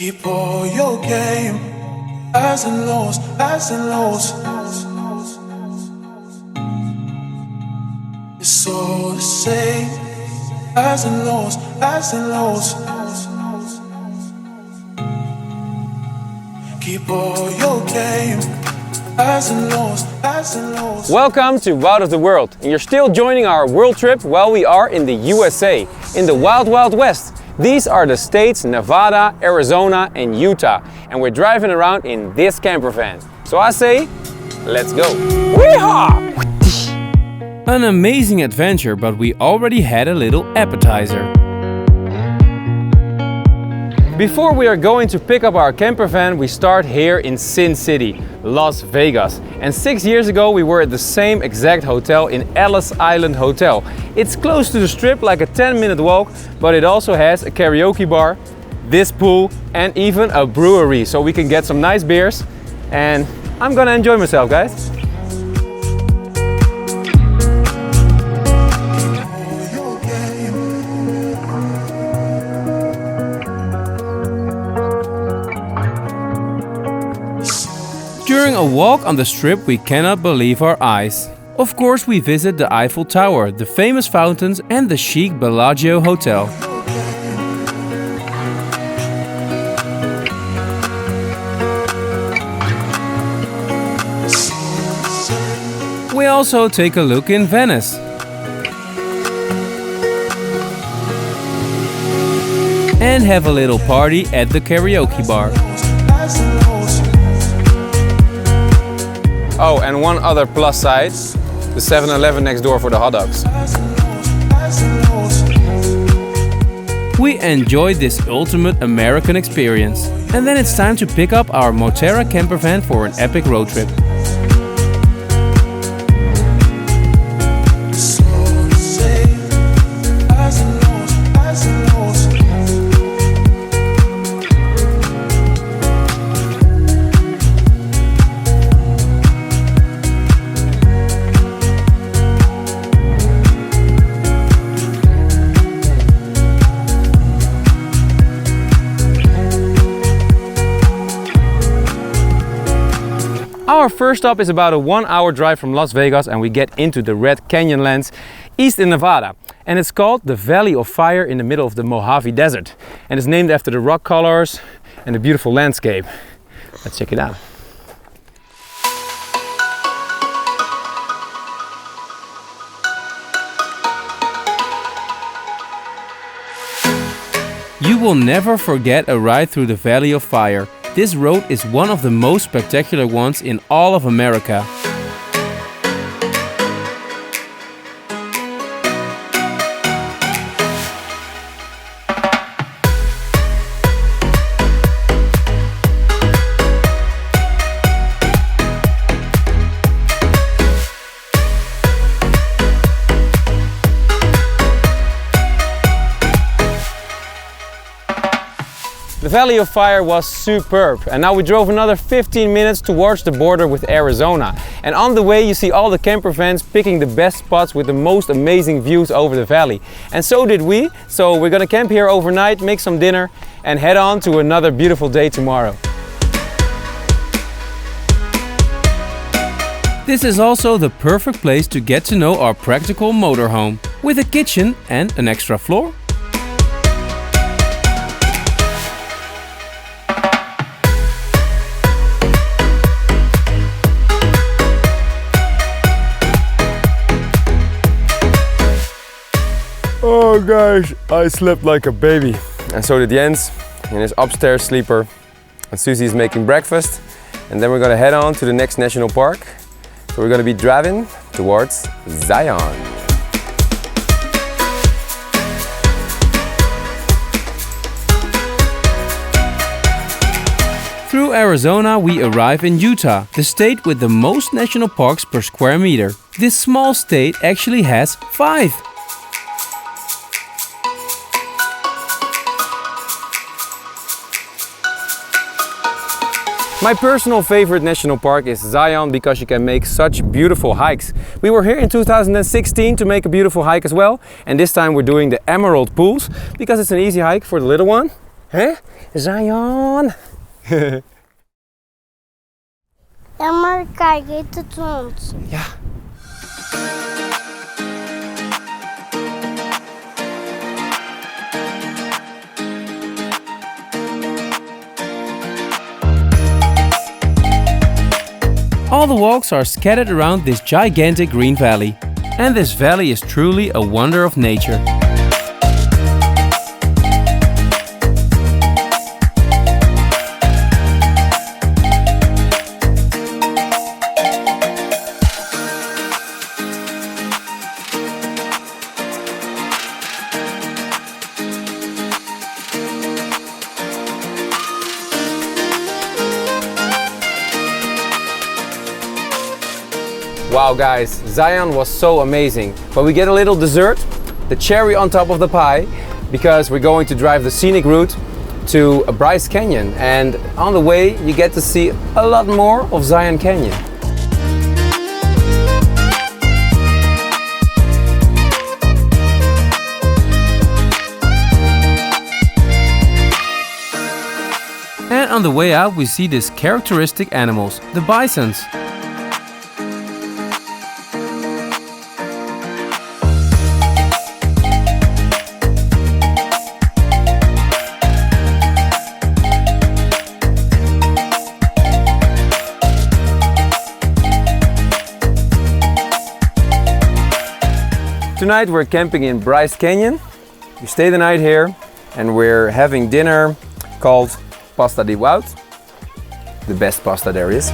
Keep all your game, highs and lows, highs and lows. It's all the same, highs and lows, highs and lows. Keep all your game, highs and lows, highs and lows. Welcome to Wild of the World, and you're still joining our world trip while we are in the USA, in the Wild Wild West. These are the states Nevada, Arizona and Utah, and we're driving around in this camper van. So I say, let's go! Weehaw! An amazing adventure, but we already had a little appetizer. Before we are going to pick up our camper van, we start here in Sin City, Las Vegas. And 6 years ago we were at the same exact hotel in Ellis Island Hotel. It's close to the strip, like a 10-minute walk, but it also has a karaoke bar, this pool and even a brewery, so we can get some nice beers. And I'm gonna enjoy myself, guys. During a walk on the strip, we cannot believe our eyes. Of course, we visit the Eiffel Tower, the famous fountains and the chic Bellagio Hotel. We also take a look in Venice. And have a little party at the karaoke bar. Oh, and one other plus side, the 7-Eleven next door for the hot dogs. We enjoyed this ultimate American experience. And then it's time to pick up our Moterra Campervan for an epic road trip. Our first stop is about a 1-hour drive from Las Vegas, and we get into the red Canyonlands east in Nevada. And it's called the Valley of Fire in the middle of the Mojave Desert. And it's named after the rock colors and the beautiful landscape. Let's check it out. You will never forget a ride through the Valley of Fire. This road is one of the most spectacular ones in all of America. The Valley of Fire was superb, and now we drove another 15 minutes towards the border with Arizona. And on the way you see all the camper vans picking the best spots with the most amazing views over the valley. And so did we, so we're gonna camp here overnight, make some dinner and head on to another beautiful day tomorrow. This is also the perfect place to get to know our practical motorhome, with a kitchen and an extra floor. Oh guys, I slept like a baby. And so did Jens in his upstairs sleeper. And Susie is making breakfast. And then we're gonna head on to the next national park. So we're gonna be driving towards Zion. Through Arizona, we arrive in Utah, the state with the most national parks per square meter. This small state actually has 5. My personal favorite national park is Zion because you can make such beautiful hikes. We were here in 2016 to make a beautiful hike as well, and this time we're doing the Emerald Pools because it's an easy hike for the little one Hè? Zion! Ja, maar kijk, heeft het ons. Ja. All the walks are scattered around this gigantic green valley. And this valley is truly a wonder of nature. Wow guys, Zion was so amazing. But we get a little dessert, the cherry on top of the pie, because we're going to drive the scenic route to Bryce Canyon. And on the way you get to see a lot more of Zion Canyon. And on the way out we see these characteristic animals, the bisons. Tonight we're camping in Bryce Canyon. We stay the night here and we're having dinner called pasta di wout, the best pasta there is.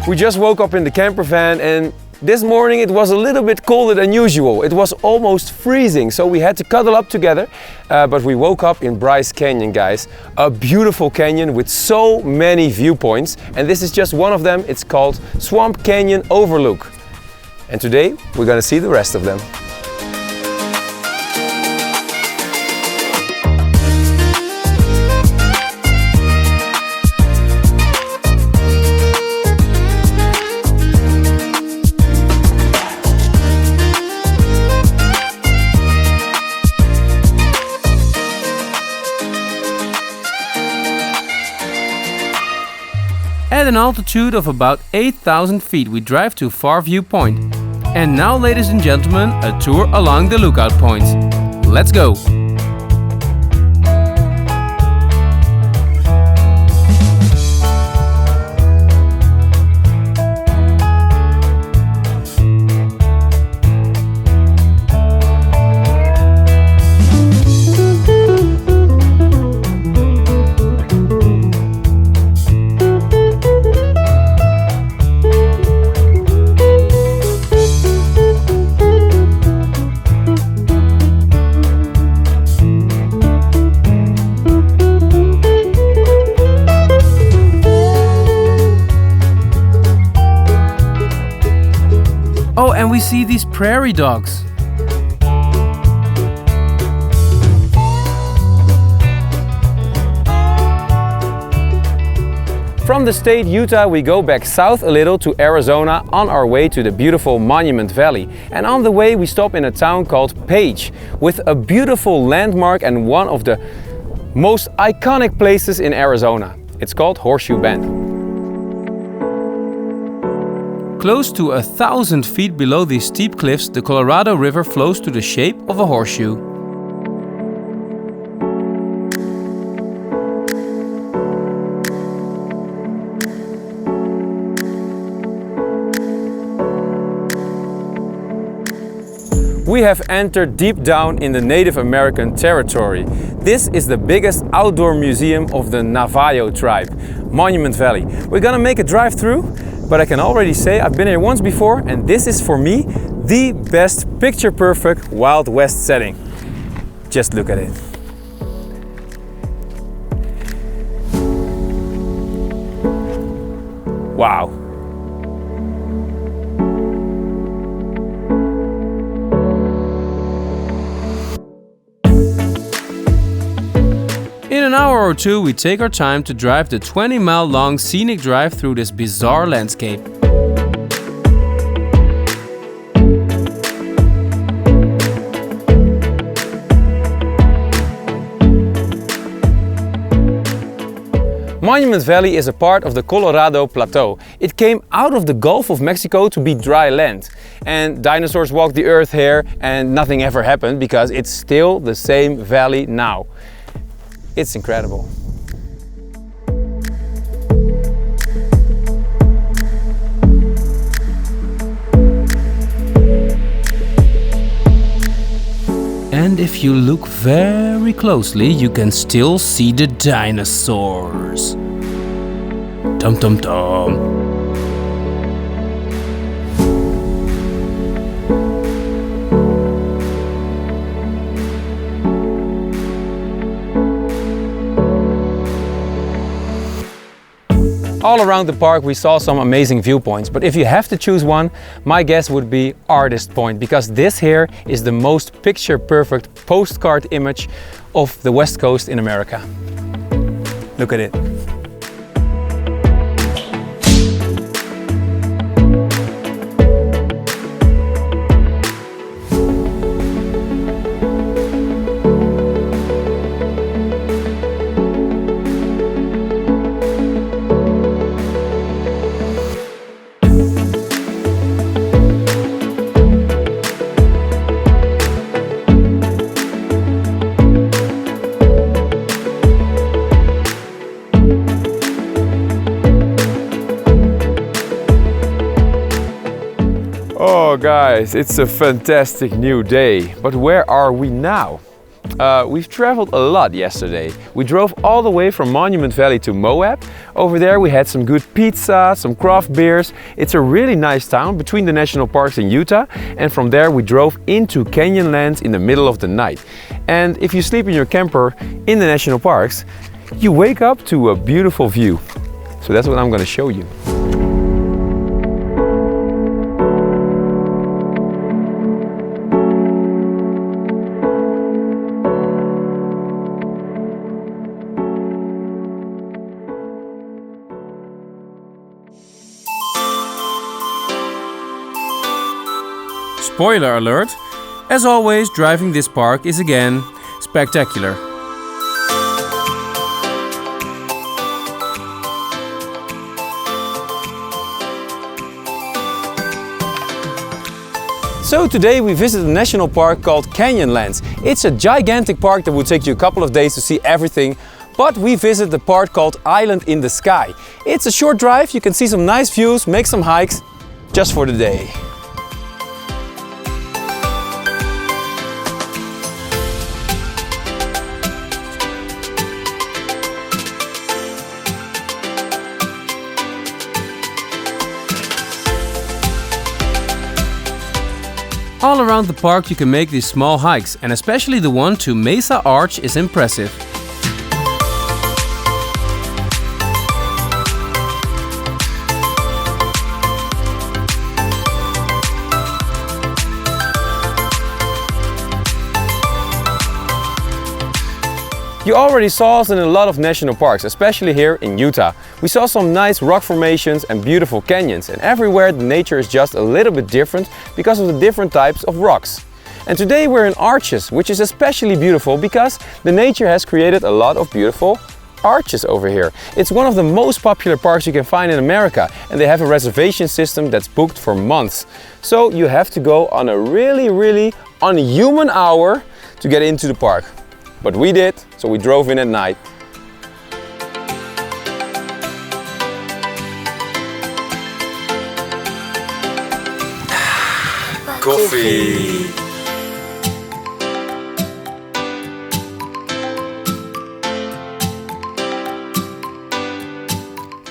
We just woke up in the camper van and this morning it was a little bit colder than usual. It was almost freezing, so we had to cuddle up together. But we woke up in Bryce Canyon, guys. A beautiful canyon with so many viewpoints. And this is just one of them. It's called Swamp Canyon Overlook. And today we're gonna see the rest of them. At an altitude of about 8,000 feet we drive to Far View Point. And now, ladies and gentlemen, a tour along the lookout points. Let's go! Oh, and we see these prairie dogs. From the state Utah we go back south a little to Arizona on our way to the beautiful Monument Valley. And on the way we stop in a town called Page with a beautiful landmark and one of the most iconic places in Arizona. It's called Horseshoe Bend. Close to 1,000 feet below these steep cliffs, the Colorado River flows to the shape of a horseshoe. We have entered deep down in the Native American territory. This is the biggest outdoor museum of the Navajo tribe, Monument Valley. We're gonna make a drive through, but I can already say I've been here once before and this is for me the best picture-perfect Wild West setting. Just look at it. Wow. In an hour or two, we take our time to drive the 20-mile long scenic drive through this bizarre landscape. Monument Valley is a part of the Colorado Plateau. It came out of the Gulf of Mexico to be dry land. And dinosaurs walked the earth here and nothing ever happened because it's still the same valley now. It's incredible. And if you look very closely, you can still see the dinosaurs. Dum dum dum. All around the park we saw some amazing viewpoints, but if you have to choose one, my guess would be Artist Point, because this here is the most picture-perfect postcard image of the West Coast in America. Look at it. Oh guys, it's a fantastic new day. But where are we now? We've traveled a lot yesterday. We drove all the way from Monument Valley to Moab. Over there we had some good pizza, some craft beers. It's a really nice town between the national parks in Utah. And from there we drove into Canyonlands in the middle of the night. And if you sleep in your camper in the national parks, you wake up to a beautiful view. So that's what I'm going to show you. Spoiler alert, as always, driving this park is again spectacular. So today we visited a national park called Canyonlands. It's a gigantic park that would take you a couple of days to see everything, but we visited the part called Island in the Sky. It's a short drive, you can see some nice views, make some hikes, just for the day. All around the park you can make these small hikes, and especially the one to Mesa Arch is impressive. You already saw us in a lot of national parks, especially here in Utah. We saw some nice rock formations and beautiful canyons, and everywhere the nature is just a little bit different because of the different types of rocks. And today we're in Arches, which is especially beautiful because the nature has created a lot of beautiful arches over here. It's one of the most popular parks you can find in America, and they have a reservation system that's booked for months. So you have to go on a really unhuman hour to get into the park. But we did, so we drove in at night. Coffee!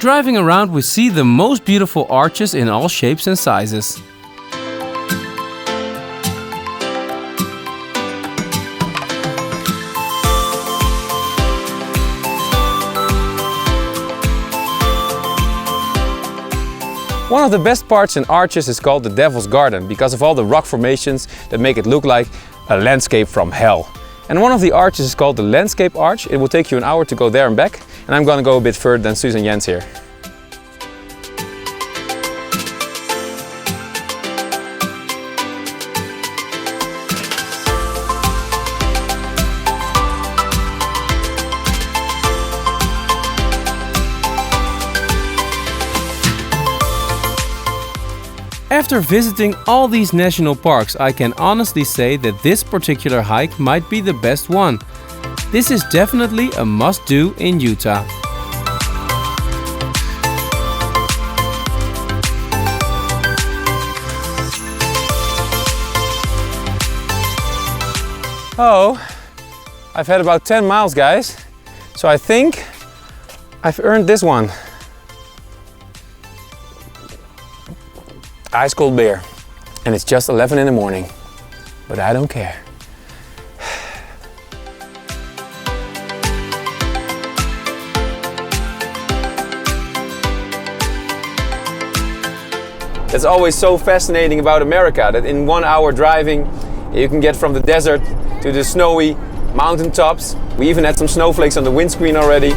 Driving around we see the most beautiful arches in all shapes and sizes. One of the best parts in Arches is called the Devil's Garden because of all the rock formations that make it look like a landscape from hell. And one of the arches is called the Landscape Arch. It will take you an hour to go there and back, and I'm gonna go a bit further than Susan Jens here. After visiting all these national parks, I can honestly say that this particular hike might be the best one. This is definitely a must-do in Utah. Oh, I've had about 10 miles, guys. So I think I've earned this one. Ice cold beer. And it's just 11 in the morning. But I don't care. It's always so fascinating about America that in 1 hour driving you can get from the desert to the snowy mountaintops. We even had some snowflakes on the windscreen already.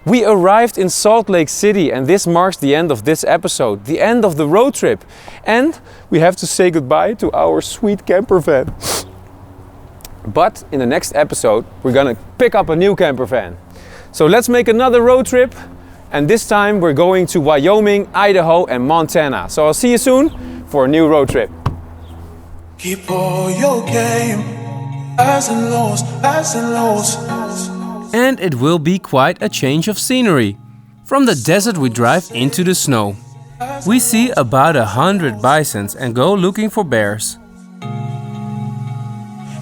We arrived in Salt Lake City and this marks the end of this episode, the end of the road trip. And we have to say goodbye to our sweet camper van. But in the next episode we're gonna pick up a new camper van. So let's make another road trip, and this time we're going to Wyoming, Idaho and Montana. So I'll see you soon for a new road trip. Keep all your game, highs and lows, highs and lows. And it will be quite a change of scenery. From the desert we drive into the snow. We see about 100 bisons and go looking for bears.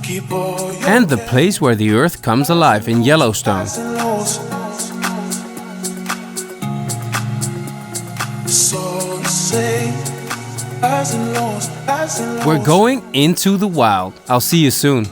Keep all your And the place where the earth comes alive in Yellowstone. highs and lows. So to say, highs and lows, highs and lows. We're going into the wild. I'll see you soon.